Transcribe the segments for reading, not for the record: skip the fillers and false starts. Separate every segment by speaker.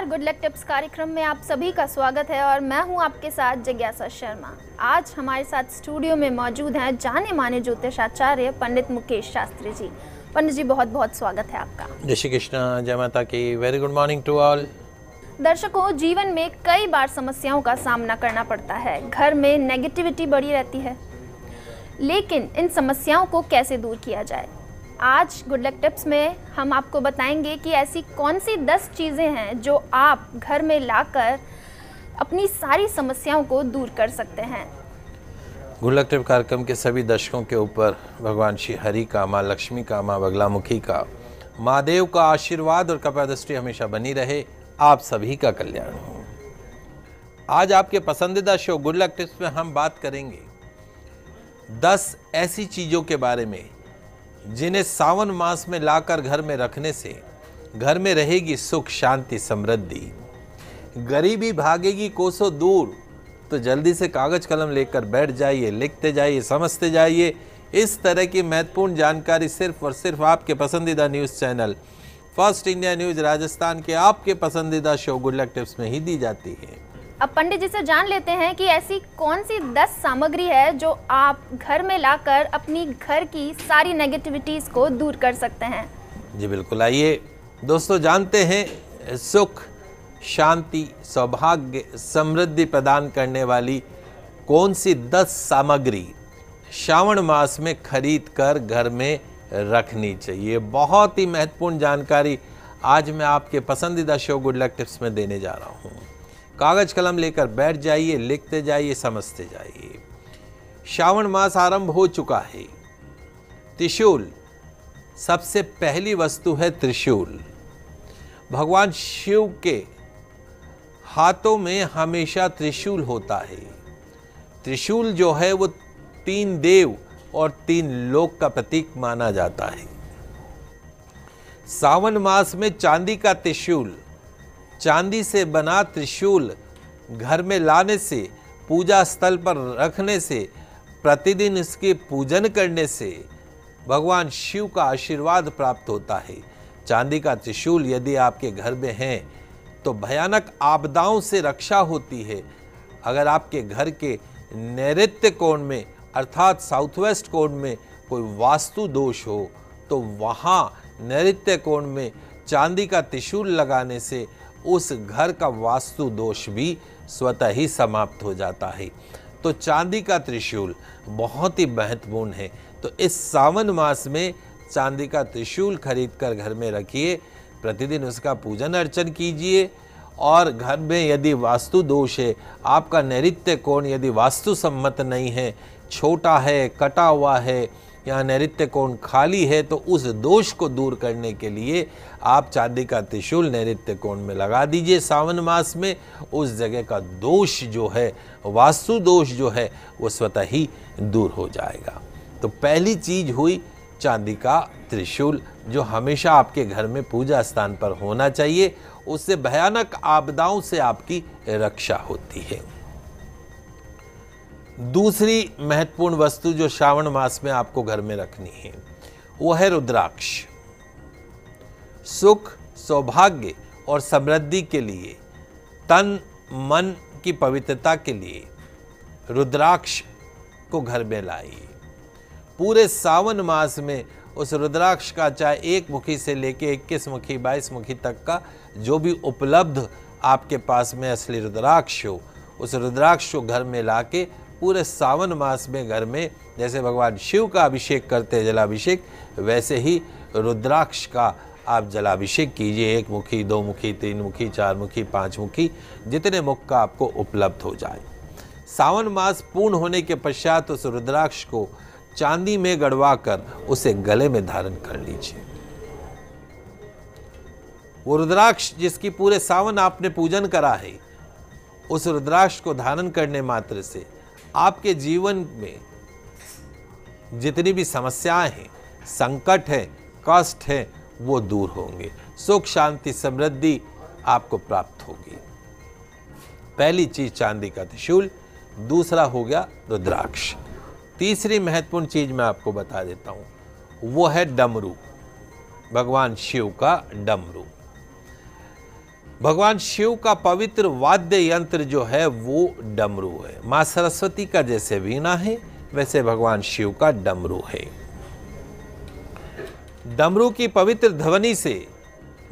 Speaker 1: Good luck tips कार्यक्रम में आप सभी का स्वागत है और मैं हूं आपके साथ जिज्ञासा शर्मा। आज हमारे साथ स्टूडियो में मौजूद हैं जाने माने ज्योतिषाचार्य पंडित मुकेश शास्त्री जी। पंडित जी, बहुत बहुत स्वागत है आपका।
Speaker 2: जय श्री कृष्ण, जय माता की। Very good morning to all.
Speaker 1: दर्शकों, जीवन में कई बार समस्याओं का सामना करना पड़ता है। घर में नेगेटिविटी बढ़ी रहती है, लेकिन इन समस्याओं को कैसे दूर किया जाए? आज गुड लक टिप्स में हम आपको बताएंगे कि ऐसी कौन सी 10 चीज़ें हैं जो आप घर में लाकर अपनी सारी समस्याओं को दूर कर सकते हैं।
Speaker 2: गुड लक टिप कार्यक्रम के सभी दर्शकों के ऊपर भगवान श्री हरि का, माँ लक्ष्मी का, माँ बगलामुखी का, महादेव का आशीर्वाद और कृपा दृष्टि हमेशा बनी रहे। आप सभी का कल्याण हो। आज आपके पसंदीदा शो गुड लक टिप्स में हम बात करेंगे 10 ऐसी चीज़ों के बारे में जिन्हें सावन मास में लाकर घर में रखने से घर में रहेगी सुख, शांति, समृद्धि, गरीबी भागेगी कोसों दूर। तो जल्दी से कागज कलम लेकर बैठ जाइए, लिखते जाइए, समझते जाइए। इस तरह की महत्वपूर्ण जानकारी सिर्फ और सिर्फ आपके पसंदीदा news channel first India news Rajasthan के आपके पसंदीदा शो गुड लक टिप्स में ही दी जाती है।
Speaker 1: अब पंडित जी से जान लेते हैं कि ऐसी कौन सी 10 सामग्री है जो आप घर में लाकर अपनी घर की सारी नेगेटिविटीज को दूर कर सकते हैं।
Speaker 2: जी बिल्कुल, आइए दोस्तों जानते हैं सुख, शांति, सौभाग्य, समृद्धि प्रदान करने वाली कौन सी 10 सामग्री श्रावण मास में खरीद कर घर में रखनी चाहिए। बहुत ही महत्वपूर्ण जानकारी आज मैं आपके पसंदीदा शो गुड लक टिप्स में देने जा रहा हूँ। कागज कलम लेकर बैठ जाइए, लिखते जाइए, समझते जाइए। श्रावण मास आरंभ हो चुका है। त्रिशूल, सबसे पहली वस्तु है त्रिशूल। भगवान शिव के हाथों में हमेशा त्रिशूल होता है। त्रिशूल जो है वो 3 देव और 3 लोक का प्रतीक माना जाता है। सावन मास में चांदी का त्रिशूल, चांदी से बना त्रिशूल घर में लाने से, पूजा स्थल पर रखने से, प्रतिदिन इसके पूजन करने से भगवान शिव का आशीर्वाद प्राप्त होता है। चांदी का त्रिशूल यदि आपके घर में है तो भयानक आपदाओं से रक्षा होती है। अगर आपके घर के नैऋत्य कोण में अर्थात साउथ वेस्ट कोण में कोई वास्तु दोष हो तो वहाँ नैऋत्य कोण में चांदी का त्रिशूल लगाने से उस घर का वास्तु दोष भी स्वतः ही समाप्त हो जाता है। तो चांदी का त्रिशूल बहुत ही महत्वपूर्ण है। तो इस सावन मास में चांदी का त्रिशूल खरीद कर घर में रखिए, प्रतिदिन उसका पूजन अर्चन कीजिए। और घर में यदि वास्तु दोष है, आपका नैऋत्य कोण यदि वास्तु सम्मत नहीं है, छोटा है, कटा हुआ है या नैऋत्य कोण खाली है, तो उस दोष को दूर करने के लिए आप चांदी का त्रिशूल नैऋत्य कोण में लगा दीजिए। सावन मास में उस जगह का दोष जो है, वास्तु दोष जो है, वो स्वतः ही दूर हो जाएगा। तो पहली चीज हुई चांदी का त्रिशूल, जो हमेशा आपके घर में पूजा स्थान पर होना चाहिए। उससे भयानक आपदाओं से आपकी रक्षा होती है। दूसरी महत्वपूर्ण वस्तु जो श्रावण मास में आपको घर में रखनी है वो है रुद्राक्ष। सुख, सौभाग्य और समृद्धि के लिए, तन मन की पवित्रता के लिए रुद्राक्ष को घर में लाइए। पूरे सावन मास में उस रुद्राक्ष का चाहे 1 मुखी से लेके 21 मुखी, 22 मुखी तक का जो भी उपलब्ध आपके पास में असली रुद्राक्ष हो, उस रुद्राक्ष को घर में लाके पूरे सावन मास में घर में, जैसे भगवान शिव का अभिषेक करते हैं जलाभिषेक, वैसे ही रुद्राक्ष का आप जलाभिषेक कीजिए। 1 मुखी, 2 मुखी, 3 मुखी, 4 मुखी, 5 मुखी, जितने मुख का आपको उपलब्ध हो जाए। सावन मास पूर्ण होने के पश्चात उस रुद्राक्ष को चांदी में गड़वा कर उसे गले में धारण कर लीजिए। वो रुद्राक्ष जिसकी पूरे सावन आपने पूजन करा है, उस रुद्राक्ष को धारण करने मात्र से आपके जीवन में जितनी भी समस्याएं हैं, संकट है, कष्ट है, वो दूर होंगे। सुख, शांति, समृद्धि आपको प्राप्त होगी। पहली चीज चांदी का त्रिशूल, दूसरा हो गया रुद्राक्ष। तीसरी महत्वपूर्ण चीज मैं आपको बता देता हूं, वो है डमरू, भगवान शिव का डमरू। भगवान शिव का पवित्र वाद्य यंत्र जो है वो डमरू है। मां सरस्वती का जैसे वीणा है वैसे भगवान शिव का डमरू है। डमरू की पवित्र ध्वनि से,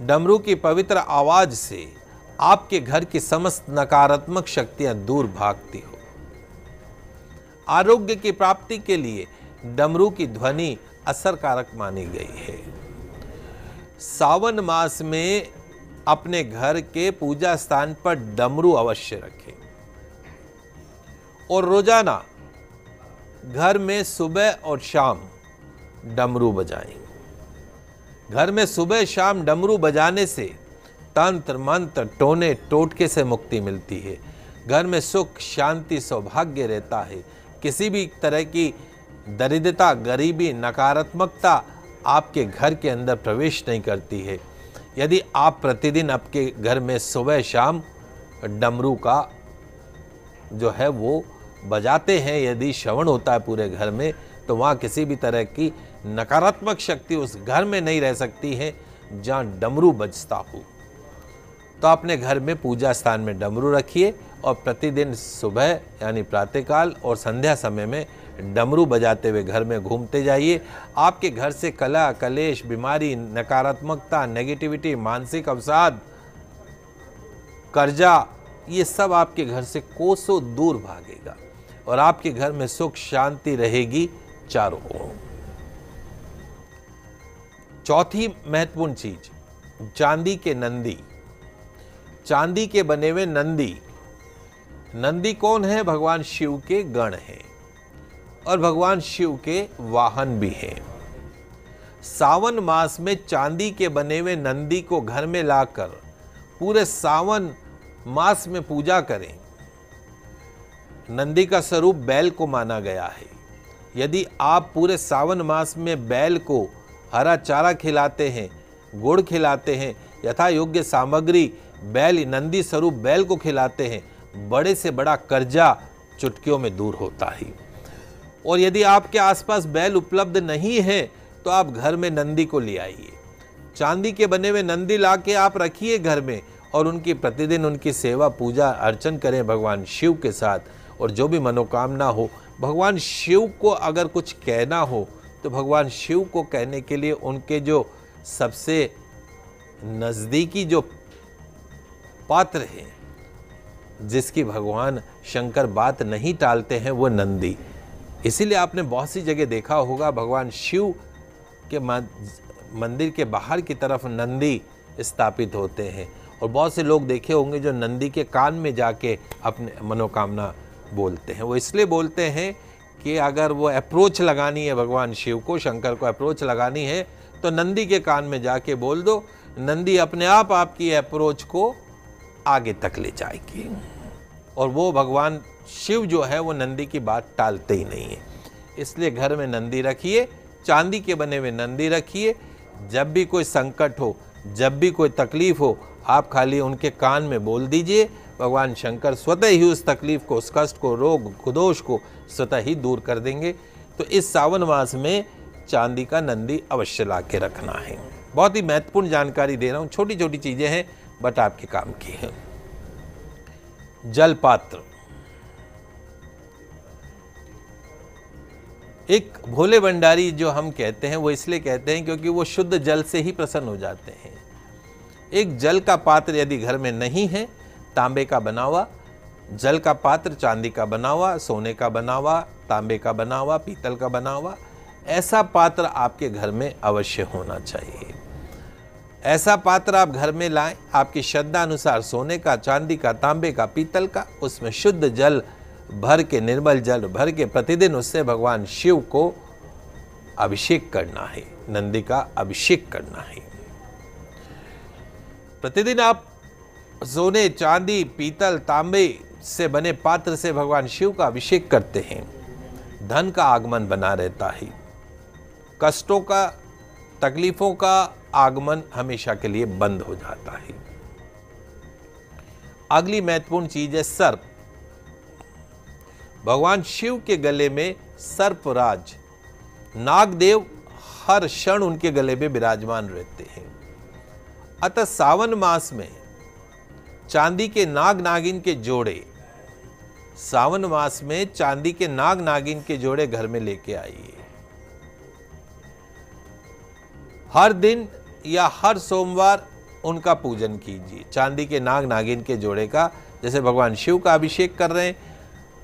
Speaker 2: डमरू की पवित्र आवाज से आपके घर की समस्त नकारात्मक शक्तियां दूर भागती हो। आरोग्य की प्राप्ति के लिए डमरू की ध्वनि असरकारक मानी गई है। सावन मास में अपने घर के पूजा स्थान पर डमरू अवश्य रखें और रोजाना घर में सुबह और शाम डमरू बजाएं। घर में सुबह शाम डमरू बजाने से तंत्र मंत्र टोने टोटके से मुक्ति मिलती है। घर में सुख शांति सौभाग्य रहता है। किसी भी तरह की दरिद्रता गरीबी नकारात्मकता आपके घर के अंदर प्रवेश नहीं करती है। यदि आप प्रतिदिन आपके घर में सुबह शाम डमरू का जो है वो बजाते हैं, यदि श्रवण होता है पूरे घर में, तो वहाँ किसी भी तरह की नकारात्मक शक्ति उस घर में नहीं रह सकती है जहाँ डमरू बजता हो। तो अपने घर में पूजा स्थान में डमरू रखिए और प्रतिदिन सुबह यानी प्रातःकाल और संध्या समय में डमरू बजाते हुए घर में घूमते जाइए। आपके घर से कलह कलेश बीमारी नकारात्मकता नेगेटिविटी मानसिक अवसाद कर्जा ये सब आपके घर से कोसों दूर भागेगा और आपके घर में सुख शांति रहेगी चारों ओर। चौथी महत्वपूर्ण चीज, चांदी के नंदी। चांदी के बने हुए नंदी। नंदी कौन है? भगवान शिव के गण हैं और भगवान शिव के वाहन भी हैं। सावन मास में चांदी के बने हुए नंदी को घर में लाकर पूरे सावन मास में पूजा करें। नंदी का स्वरूप बैल को माना गया है। यदि आप पूरे सावन मास में बैल को हरा चारा खिलाते हैं, गुड़ खिलाते हैं, यथा योग्य सामग्री बैल नंदी स्वरूप बैल को खिलाते हैं, बड़े से बड़ा कर्जा चुटकियों में दूर होता है। और यदि आपके आसपास बैल उपलब्ध नहीं है तो आप घर में नंदी को ले आइए। चांदी के बने हुए नंदी ला के आप रखिए घर में और उनकी प्रतिदिन उनकी सेवा पूजा अर्चन करें भगवान शिव के साथ। और जो भी मनोकामना हो, भगवान शिव को अगर कुछ कहना हो तो भगवान शिव को कहने के लिए उनके जो सबसे नज़दीकी जो पात्र हैं, जिसकी भगवान शंकर बात नहीं टालते हैं, वो नंदी। इसीलिए आपने बहुत सी जगह देखा होगा भगवान शिव के मंदिर के बाहर की तरफ नंदी स्थापित होते हैं और बहुत से लोग देखे होंगे जो नंदी के कान में जाके अपने मनोकामना बोलते हैं। वो इसलिए बोलते हैं कि अगर वो अप्रोच लगानी है भगवान शिव को, शंकर को अप्रोच लगानी है तो नंदी के कान में जाके बोल दो, नंदी अपने आप आपकी अप्रोच को आगे तक ले जाएगी। और वो भगवान शिव जो है वो नंदी की बात टालते ही नहीं है। इसलिए घर में नंदी रखिए, चांदी के बने हुए नंदी रखिए। जब भी कोई संकट हो, जब भी कोई तकलीफ हो, आप खाली उनके कान में बोल दीजिए, भगवान शंकर स्वतः ही उस तकलीफ को, उस कष्ट को, रोग कुदोष को स्वतः ही दूर कर देंगे। तो इस सावन मास में चांदी का नंदी अवश्य ला के रखना है। बहुत ही महत्वपूर्ण जानकारी दे रहा हूँ, छोटी छोटी चीजें हैं बट आपके काम की है। जल पात्र। एक भोले भंडारी जो हम कहते हैं वो इसलिए कहते हैं क्योंकि वो शुद्ध जल से ही प्रसन्न हो जाते हैं। एक जल का पात्र यदि घर में नहीं है, तांबे का बना हुआ जल का पात्र, चांदी का बना हुआ, सोने का बना हुआ, तांबे का बना हुआ, पीतल का बना हुआ, ऐसा पात्र आपके घर में अवश्य होना चाहिए। ऐसा पात्र आप घर में लाएं, आपकी श्रद्धा अनुसार सोने का, चांदी का, तांबे का, पीतल का, उसमें शुद्ध जल भर के, निर्मल जल भर के प्रतिदिन उससे भगवान शिव को अभिषेक करना है, नंदी का अभिषेक करना है। प्रतिदिन आप सोने चांदी पीतल तांबे से बने पात्र से भगवान शिव का अभिषेक करते हैं, धन का आगमन बना रहता है, कष्टों का तकलीफों का आगमन हमेशा के लिए बंद हो जाता है। अगली महत्वपूर्ण चीज है सर्प। भगवान शिव के गले में सर्पराज, नागदेव हर क्षण उनके गले में विराजमान रहते हैं। अतः सावन मास में चांदी के नाग नागिन के जोड़े, सावन मास में चांदी के नाग नागिन के जोड़े घर में लेके आइए। हर दिन या हर सोमवार उनका पूजन कीजिए। चांदी के नाग नागिन के जोड़े का, जैसे भगवान शिव का अभिषेक कर रहे हैं,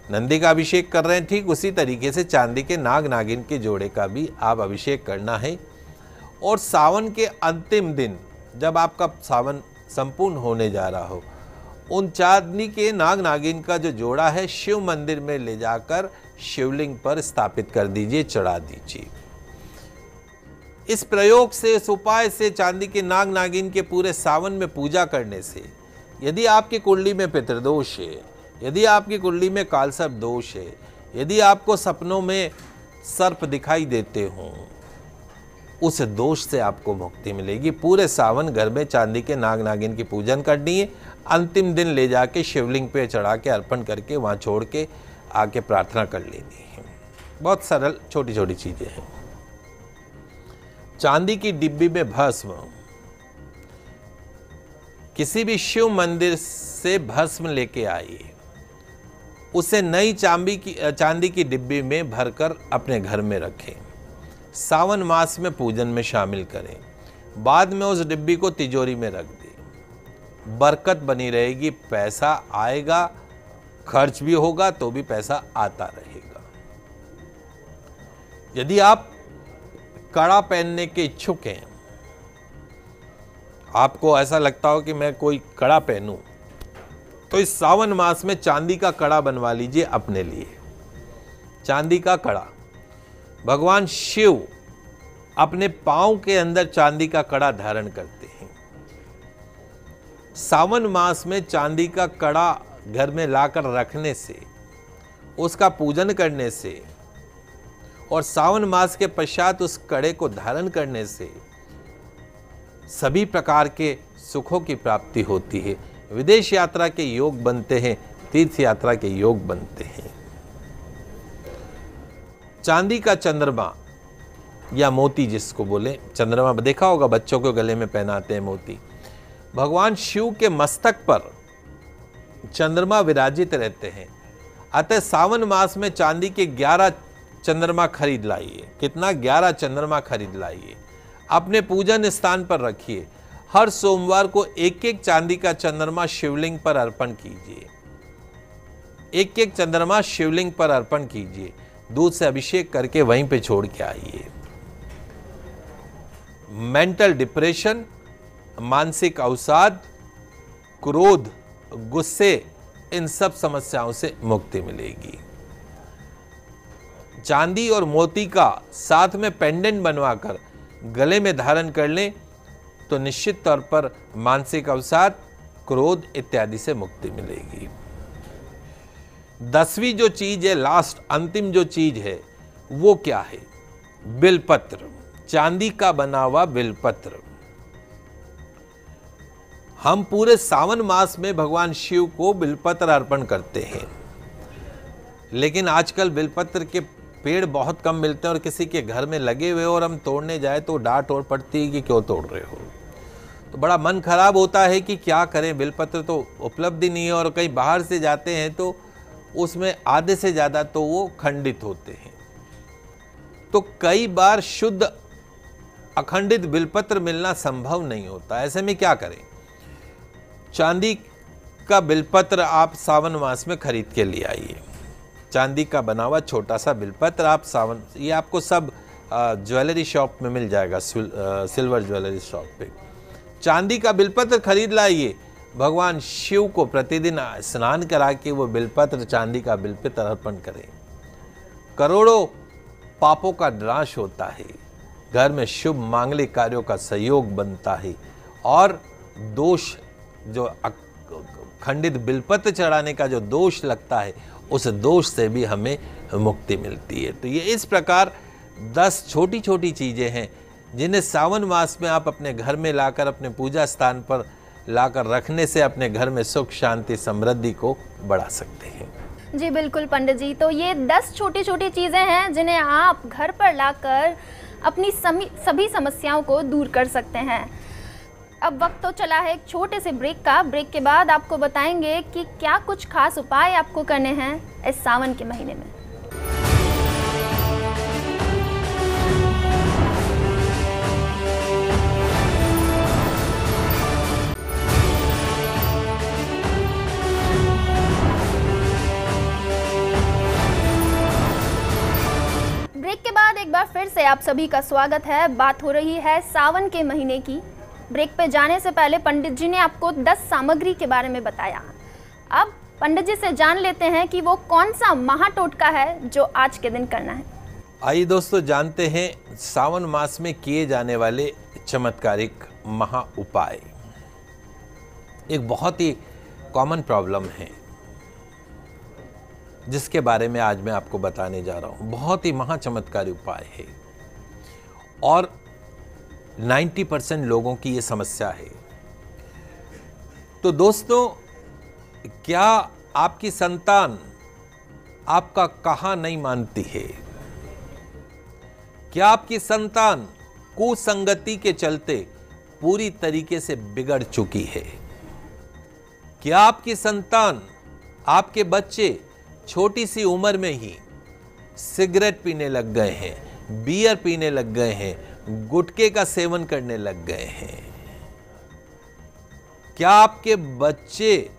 Speaker 2: नंदी का अभिषेक कर रहे हैं, ठीक उसी तरीके से चांदी के नाग नागिन के जोड़े का भी आप अभिषेक करना है। और सावन के अंतिम दिन जब आपका सावन संपूर्ण होने जा रहा हो, उन चांदी के नाग नागिन का जो जोड़ा है शिव मंदिर में ले जाकर शिवलिंग पर स्थापित कर दीजिए, चढ़ा दीजिए। इस प्रयोग से, इस उपाय से, चांदी के नाग नागिन के पूरे सावन में पूजा करने से, यदि आपकी कुंडली में पितृदोष है, यदि आपकी कुंडली में कालसर्प दोष है, यदि आपको सपनों में सर्प दिखाई देते हों, उस दोष से आपको मुक्ति मिलेगी। पूरे सावन घर में चांदी के नाग नागिन की पूजन करनी है। अंतिम दिन ले जाके शिवलिंग पे चढ़ा के अर्पण करके वहाँ छोड़ के आके प्रार्थना कर लेनी है। बहुत सरल छोटी छोटी चीज़ें हैं। चांदी की डिब्बी में भस्म, किसी भी शिव मंदिर से भस्म लेके आइए, उसे नई चांदी की डिब्बी में भरकर अपने घर में रखें। सावन मास में पूजन में शामिल करें। बाद में उस डिब्बी को तिजोरी में रख दें। बरकत बनी रहेगी, पैसा आएगा, खर्च भी होगा तो भी पैसा आता रहेगा। यदि आप कड़ा पहनने के इच्छुक हैं, आपको ऐसा लगता हो कि मैं कोई कड़ा पहनूं, तो इस सावन मास में चांदी का कड़ा बनवा लीजिए अपने लिए। चांदी का कड़ा, भगवान शिव अपने पांव के अंदर चांदी का कड़ा धारण करते हैं। सावन मास में चांदी का कड़ा घर में लाकर रखने से, उसका पूजन करने से और सावन मास के पश्चात उस कड़े को धारण करने से सभी प्रकार के सुखों की प्राप्ति होती है। विदेश यात्रा के योग बनते हैं, तीर्थ यात्रा के योग बनते हैं। चांदी का चंद्रमा या मोती, जिसको बोले चंद्रमा, देखा होगा बच्चों को गले में पहनाते हैं मोती। भगवान शिव के मस्तक पर चंद्रमा विराजित रहते हैं। अतः सावन मास में चांदी के 11 चंद्रमा खरीद लाइए। कितना? 11 चंद्रमा खरीद लाइए, अपने पूजन स्थान पर रखिए। हर सोमवार को एक एक चांदी का चंद्रमा शिवलिंग पर अर्पण कीजिए। एक एक चंद्रमा शिवलिंग पर अर्पण कीजिए। दूध से अभिषेक करके वहीं पे छोड़ के आइए। मेंटल डिप्रेशन, मानसिक अवसाद, क्रोध, गुस्से, इन सब समस्याओं से मुक्ति मिलेगी। चांदी और मोती का साथ में पेंडेंट बनवाकर गले में धारण कर लें तो निश्चित तौर पर मानसिक अवसाद, क्रोध इत्यादि से मुक्ति मिलेगी। 10वीं जो चीज है, लास्ट अंतिम जो चीज है, वो क्या है? बिलपत्र, चांदी का बना हुआ बिलपत्र। हम पूरे सावन मास में भगवान शिव को बिलपत्र अर्पण करते हैं, लेकिन आजकल बिलपत्र के पेड़ बहुत कम मिलते हैं और किसी के घर में लगे हुए और हम तोड़ने जाए तो डांट और पड़ती है कि क्यों तोड़ रहे हो। तो बड़ा मन खराब होता है कि क्या करें, बिलपत्र तो उपलब्ध ही नहीं है और कहीं बाहर से जाते हैं तो उसमें आधे से ज़्यादा तो वो खंडित होते हैं। तो कई बार शुद्ध अखंडित बिलपत्र मिलना संभव नहीं होता। ऐसे में क्या करें? चांदी का बिलपत्र आप सावन मास में खरीद के ले आइए। चांदी का बना हुआ छोटा सा बिलपत्र आप ये आपको सब ज्वेलरी शॉप में मिल जाएगा, सिल्वर ज्वेलरी शॉप पे। चांदी का बिलपत्र खरीद लाइए। भगवान शिव को प्रतिदिन स्नान करा के वो बिलपत्र, चांदी का बिलपत्र अर्पण करें। करोड़ों पापों का नाश होता है, घर में शुभ मांगलिक कार्यों का सहयोग बनता है और दोष, जो खंडित बिलपत्र चढ़ाने का जो दोष लगता है, उस दोष से भी हमें मुक्ति मिलती है। तो ये इस प्रकार 10 छोटी छोटी चीज़ें हैं जिन्हें सावन मास में आप अपने घर में लाकर, अपने पूजा स्थान पर लाकर रखने से अपने घर में सुख, शांति, समृद्धि को बढ़ा सकते हैं।
Speaker 1: जी बिल्कुल पंडित जी, तो ये 10 छोटी छोटी चीज़ें हैं जिन्हें आप घर पर लाकर अपनी सभी समस्याओं को दूर कर सकते हैं। अब वक्त तो चला है एक छोटे से ब्रेक का। ब्रेक के बाद आपको बताएंगे कि क्या कुछ खास उपाय आपको करने हैं इस सावन के महीने में। ब्रेक के बाद एक बार फिर से आप सभी का स्वागत है। बात हो रही है सावन के महीने की। ब्रेक पे जाने से पहले पंडित जी ने आपको 10 सामग्री के बारे में बताया। अब पंडित जी से जान लेते हैं कि वो कौन सा महाटोटका है जो आज के दिन करना है।
Speaker 2: आइए दोस्तों, जानते हैं सावन मास में किए जाने वाले चमत्कारिक महा उपाय। एक बहुत ही कॉमन प्रॉब्लम है जिसके बारे में आज मैं आपको बताने जा रहा हूं। बहुत ही महा चमत्कारी उपाय है और 90% लोगों की ये समस्या है। तो दोस्तों, क्या आपकी संतान आपका कहा नहीं मानती है? क्या आपकी संतान कुसंगति के चलते पूरी तरीके से बिगड़ चुकी है? क्या आपकी संतान, आपके बच्चे छोटी सी उम्र में ही सिगरेट पीने लग गए हैं, बियर पीने लग गए हैं, गुटखे का सेवन करने लग गए हैं? क्या आपके बच्चे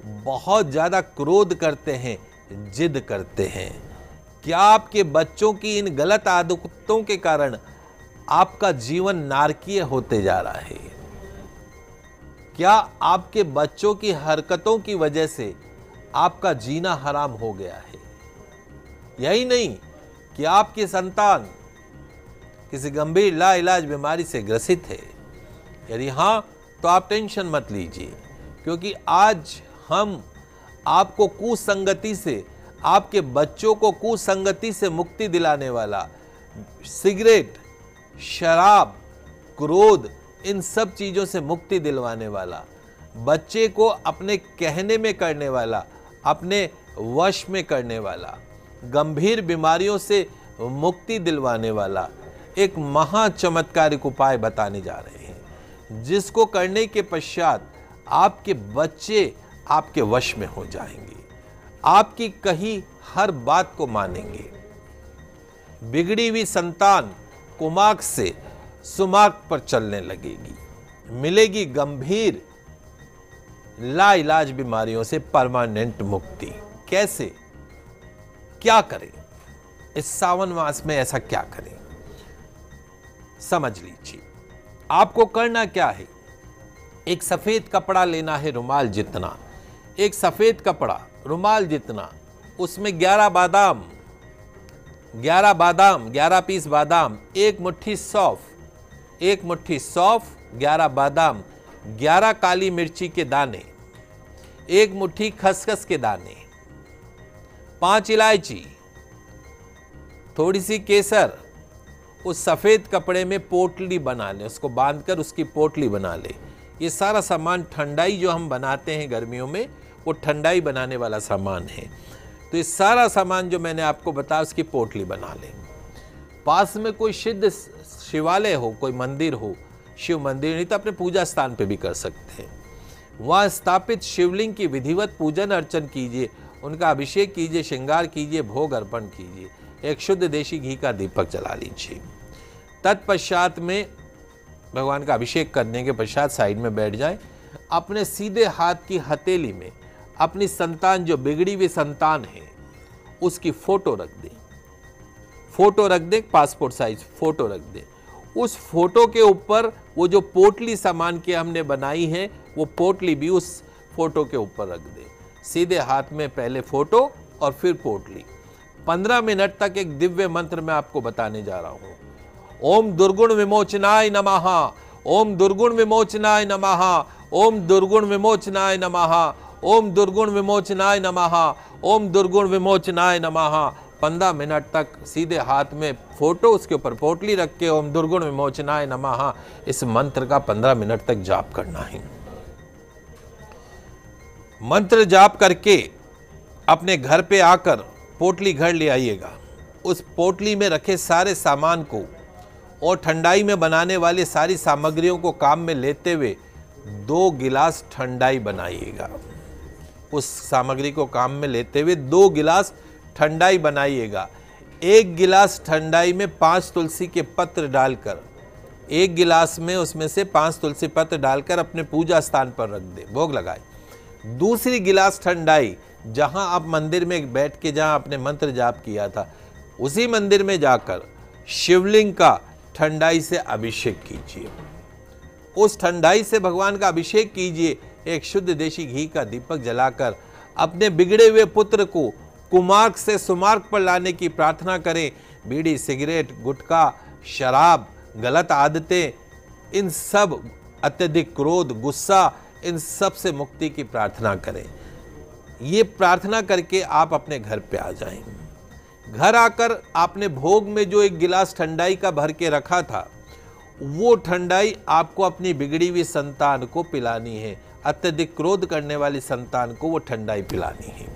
Speaker 2: बहुत ज्यादा क्रोध करते हैं, जिद करते हैं? क्या आपके बच्चों की इन गलत आदतों के कारण आपका जीवन नारकीय होते जा रहा है? क्या आपके बच्चों की हरकतों की वजह से आपका जीना हराम हो गया है? यही नहीं कि आपकी संतान किसी गंभीर लाइलाज बीमारी से ग्रसित है। यदि हां, तो आप टेंशन मत लीजिए, क्योंकि आज हम आपको कुसंगति से, आपके बच्चों को कुसंगति से मुक्ति दिलाने वाला, सिगरेट, शराब, क्रोध, इन सब चीजों से मुक्ति दिलवाने वाला, बच्चे को अपने कहने में करने वाला, अपने वश में करने वाला, गंभीर बीमारियों से मुक्ति दिलवाने वाला एक महा चमत्कारिक उपाय बताने जा रहे हैं, जिसको करने के पश्चात आपके बच्चे आपके वश में हो जाएंगे, आपकी कही हर बात को मानेंगे। बिगड़ी हुई संतान कुमार्ग से सुमार्ग पर चलने लगेगी, मिलेगी गंभीर लाइलाज बीमारियों से परमानेंट मुक्ति। कैसे, क्या करें इस सावन मास में? ऐसा क्या करें, समझ लीजिए। आपको करना क्या है? एक सफेद कपड़ा लेना है, रुमाल जितना, एक सफेद कपड़ा रुमाल जितना, उसमें 11 बादाम, 11 पीस बादाम, एक मुट्ठी सौंफ, 11 बादाम, 11 काली मिर्ची के दाने, एक मुट्ठी खसखस के दाने, 5 इलायची, थोड़ी सी केसर। उस सफेद कपड़े में पोटली बना ले, उसको बांधकर उसकी पोटली बना ले। ये सारा सामान ठंडाई जो हम बनाते हैं गर्मियों में, वो ठंडाई बनाने वाला सामान है। तो ये सारा सामान जो मैंने आपको बताया, उसकी पोटली बना लें। पास में कोई सिद्ध शिवालय हो, कोई मंदिर हो, शिव मंदिर, नहीं तो अपने पूजा स्थान पे भी कर सकते हैं। वहाँ स्थापित शिवलिंग की विधिवत पूजन अर्चन कीजिए, उनका अभिषेक कीजिए, श्रृंगार कीजिए, भोग अर्पण कीजिए। एक शुद्ध देशी घी का दीपक जला लीजिए। तत्पश्चात में भगवान का अभिषेक करने के पश्चात साइड में बैठ जाएं। अपने सीधे हाथ की हथेली में अपनी संतान, जो बिगड़ी हुई संतान है, उसकी फोटो रख दें, पासपोर्ट साइज फोटो रख दें। उस फोटो के ऊपर वो जो पोटली सामान की हमने बनाई है, वो पोटली भी उस फोटो के ऊपर रख दें। सीधे हाथ में पहले फोटो और फिर पोटली। 15 मिनट तक एक दिव्य मंत्र मैं आपको बताने जा रहा हूं। ओम दुर्गुण विमोचनाय नमः, ओम दुर्गुण विमोचनाय नमः, ओम दुर्गुण विमोचनाय नमः, ओम दुर्गुण विमोचनाय नमः, ओम दुर्गुण विमोचनाय नमः। 15 मिनट तक सीधे हाथ में फोटो, उसके ऊपर पोटली रख के ओम दुर्गुण विमोचनाय नमः, इस मंत्र का 15 मिनट तक जाप करना है। मंत्र जाप करके अपने घर पे आकर पोटली घर ले आइएगा। उस पोटली में रखे सारे सामान को और ठंडाई में बनाने वाली सारी सामग्रियों को काम में लेते हुए 2 गिलास ठंडाई बनाइएगा। उस सामग्री को काम में लेते हुए 2 गिलास ठंडाई बनाइएगा। 1 गिलास ठंडाई में 5 तुलसी के पत्र डालकर, 1 गिलास में उसमें से 5 तुलसी पत्र डालकर अपने पूजा स्थान पर रख दे, भोग लगाए। दूसरी गिलास ठंडाई जहां आप मंदिर में बैठ के जहां आपने मंत्र जाप किया था, उसी मंदिर में जाकर शिवलिंग का ठंडाई से अभिषेक कीजिए। उस ठंडाई से भगवान का अभिषेक कीजिए। एक शुद्ध देशी घी का दीपक जलाकर अपने बिगड़े हुए पुत्र को कुमार्ग से सुमार्ग पर लाने की प्रार्थना करें। बीड़ी, सिगरेट, गुटखा, शराब, गलत आदतें, इन सब, अत्यधिक क्रोध, गुस्सा, इन सब से मुक्ति की प्रार्थना करें। ये प्रार्थना करके आप अपने घर पे आ जाएंगे। घर आकर आपने भोग में जो 1 गिलास ठंडाई का भर के रखा था, वो ठंडाई आपको अपनी बिगड़ी हुई संतान को पिलानी है। अत्यधिक क्रोध करने वाली संतान को वो ठंडाई पिलानी है।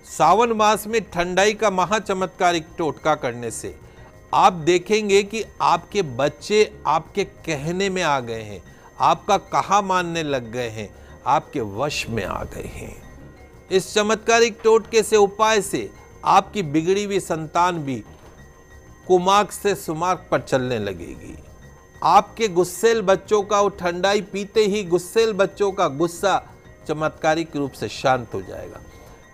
Speaker 2: सावन मास में ठंडाई का महाचमत्कारिक टोटका करने से आप देखेंगे कि आपके बच्चे आपके कहने में आ गए हैं, आपका कहा मानने लग गए हैं, आपके वश में आ गए हैं। इस चमत्कारिक टोटके से, उपाय से आपकी बिगड़ी हुई संतान भी कुमार्ग से सुमार्ग पर चलने लगेगी। आपके गुस्सेल बच्चों का, वो ठंडाई पीते ही गुस्सेल बच्चों का गुस्सा चमत्कारिक रूप से शांत हो जाएगा।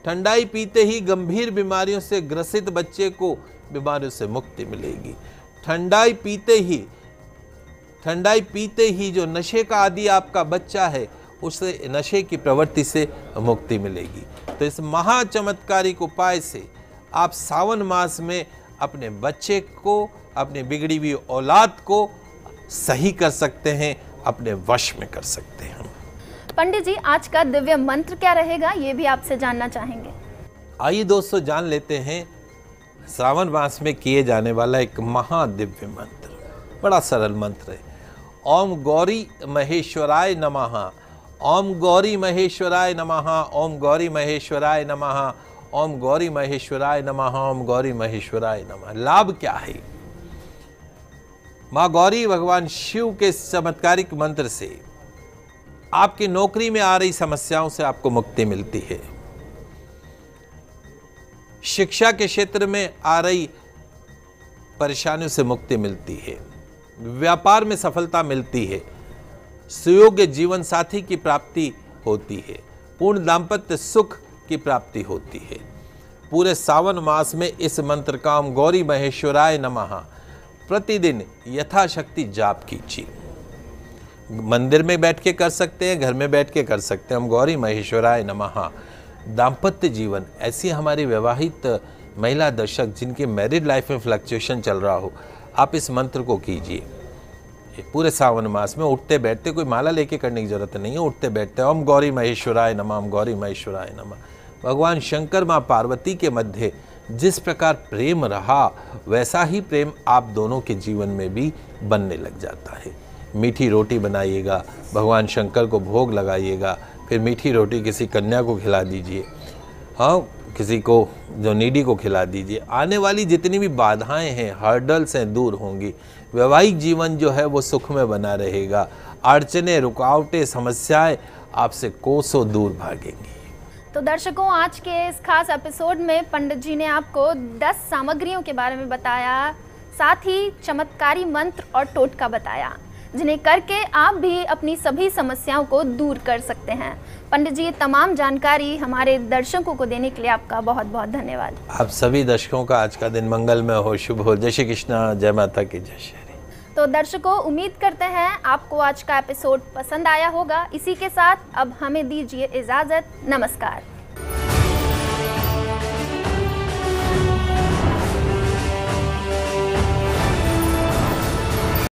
Speaker 2: ठंडाई पीते ही गंभीर बीमारियों से ग्रसित बच्चे को बीमारियों से मुक्ति मिलेगी। ठंडाई पीते ही जो नशे का आदी आपका बच्चा है, उसे नशे की प्रवृत्ति से मुक्ति मिलेगी। तो इस महाचमत्कारिक उपाय से आप सावन मास में अपने बच्चे को, अपनी बिगड़ी हुई औलाद को सही कर सकते हैं, अपने वश में कर सकते हैं।
Speaker 1: पंडित जी, आज का दिव्य मंत्र क्या रहेगा, ये भी आपसे जानना चाहेंगे।
Speaker 2: आइए दोस्तों, जान लेते हैं श्रावण मास में किए जाने वाला एक महादिव्य मंत्र। बड़ा सरल मंत्र है। ओम गौरी महेश्वराय नमः, ओम गौरी महेश्वराय नमः, ओम गौरी महेश्वराय नमः, ओम गौरी महेश्वराय नमः, ओम गौरी महेश्वराय नमः। लाभ क्या है? माँ गौरी, भगवान शिव के चमत्कारिक मंत्र से आपकी नौकरी में आ रही समस्याओं से आपको मुक्ति मिलती है। शिक्षा के क्षेत्र में आ रही परेशानियों से मुक्ति मिलती है। व्यापार में सफलता मिलती है। सुयोग्य जीवन साथी की प्राप्ति होती है। पूर्ण दाम्पत्य सुख की प्राप्ति होती है। पूरे सावन मास में इस मंत्र का ओम गौरी महेश्वराय नमः प्रतिदिन यथाशक्ति जाप कीजिए। मंदिर में बैठ के कर सकते हैं, घर में बैठ के कर सकते हैं। ओम गौरी महेश्वराय नमः। दाम्पत्य जीवन, ऐसी हमारी विवाहित महिला दर्शक जिनके मैरिड लाइफ में फ्लक्चुएशन चल रहा हो, आप इस मंत्र को कीजिए। पूरे सावन मास में उठते बैठते, कोई माला लेके करने की जरूरत नहीं है, उठते बैठते ओम गौरी महेश्वराय नमः, ओम गौरी महेश्वराय नमः। भगवान शंकर माँ पार्वती के मध्य जिस प्रकार प्रेम रहा, वैसा ही प्रेम आप दोनों के जीवन में भी बनने लग जाता है। मीठी रोटी बनाइएगा, भगवान शंकर को भोग लगाइएगा, फिर मीठी रोटी किसी कन्या को खिला दीजिए, हाँ, किसी को जो नीडी को खिला दीजिए। आने वाली जितनी भी बाधाएं हैं, हर्डल्स हैं, दूर होंगी। वैवाहिक जीवन जो है वो सुख में बना रहेगा। अड़चने, रुकावटें, समस्याएं आपसे कोसों दूर भागेंगी।
Speaker 1: तो दर्शकों, आज के इस खास एपिसोड में पंडित जी ने आपको 10 सामग्रियों के बारे में बताया, साथ ही चमत्कारी मंत्र और टोटका बताया, जिन्हें करके आप भी अपनी सभी समस्याओं को दूर कर सकते हैं। पंडित जी, तमाम जानकारी हमारे दर्शकों को देने के लिए आपका बहुत बहुत धन्यवाद।
Speaker 2: आप सभी दर्शकों का आज का दिन मंगलमय हो, शुभ हो। जय श्री कृष्णा, जय माता की जय श्री।
Speaker 1: तो दर्शकों, उम्मीद करते हैं आपको आज का एपिसोड पसंद आया होगा। इसी के साथ अब हमें दीजिए इजाज़त। नमस्कार।